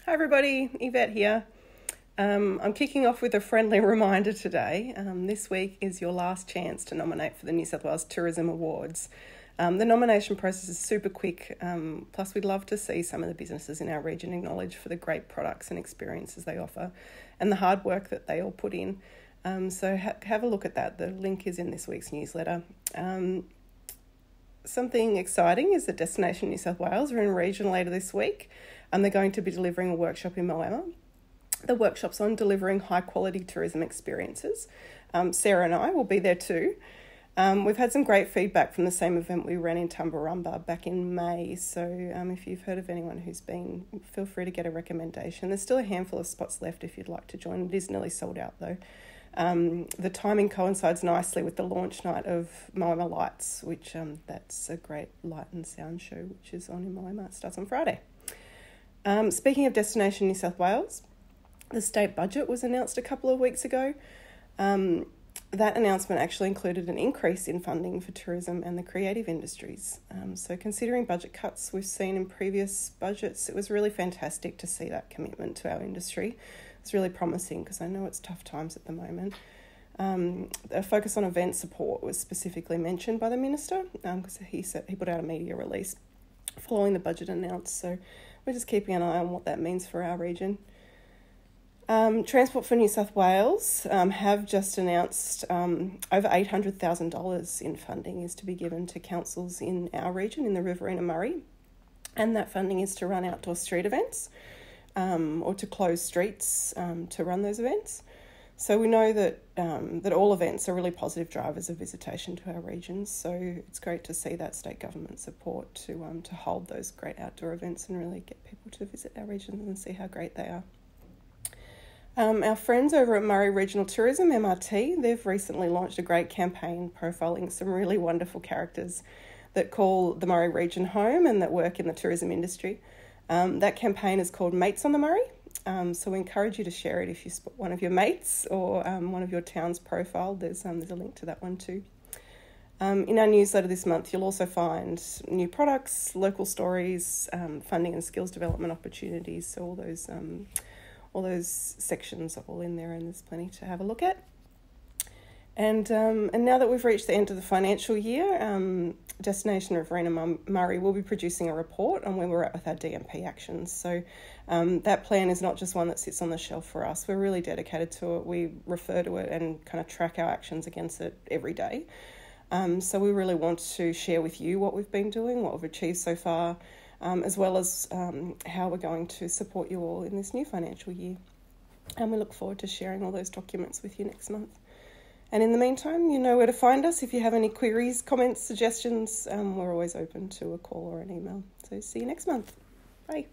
Hi everybody, Yvette here. I'm kicking off with a friendly reminder today. This week is your last chance to nominate for the New South Wales Tourism Awards. The nomination process is super quick, plus we'd love to see some of the businesses in our region acknowledged for the great products and experiences they offer and the hard work that they all put in. So have a look at that. The link is in this week's newsletter. Something exciting is that Destination New South Wales are in region later this week. They're going to be delivering a workshop in Moama. The workshop's on delivering high-quality tourism experiences. Sarah and I will be there too. We've had some great feedback from the same event we ran in Tumbarumba back in May, so if you've heard of anyone who's been, feel free to get a recommendation. There's still a handful of spots left if you'd like to join. It is nearly sold out though. The timing coincides nicely with the launch night of Moama Lights, which that's a great light and sound show which is on in Moama. It starts on Friday. Speaking of Destination New South Wales, the state budget was announced a couple of weeks ago. That announcement actually included an increase in funding for tourism and the creative industries. So considering budget cuts we've seen in previous budgets, it was really fantastic to see that commitment to our industry. It's really promising because I know it's tough times at the moment. A focus on event support was specifically mentioned by the Minister because he put out a media release following the budget announced. So we're just keeping an eye on what that means for our region. Transport for New South Wales have just announced over $800,000 in funding is to be given to councils in our region, in the Riverina Murray. And that funding is to run outdoor street events or to close streets to run those events. So we know that that all events are really positive drivers of visitation to our regions. So it's great to see that state government support to hold those great outdoor events and really get people to visit our regions and see how great they are. Our friends over at Murray Regional Tourism, MRT, they've recently launched a great campaign profiling some really wonderful characters that call the Murray region home and that work in the tourism industry. That campaign is called Mates on the Murray. So we encourage you to share it if you spot one of your mates or one of your town's profile. There's a link to that one too. In our newsletter this month, you'll also find new products, local stories, funding and skills development opportunities. So all those sections are all in there and there's plenty to have a look at. And now that we've reached the end of the financial year, Destination Riverina Murray will be producing a report on where we're at with our DMP actions. So that plan is not just one that sits on the shelf for us. We're really dedicated to it. We refer to it and kind of track our actions against it every day. So we really want to share with you what we've been doing, what we've achieved so far, as well as how we're going to support you all in this new financial year. And we look forward to sharing all those documents with you next month. And in the meantime, you know where to find us. If you have any queries, comments, suggestions, we're always open to a call or an email. So see you next month. Bye.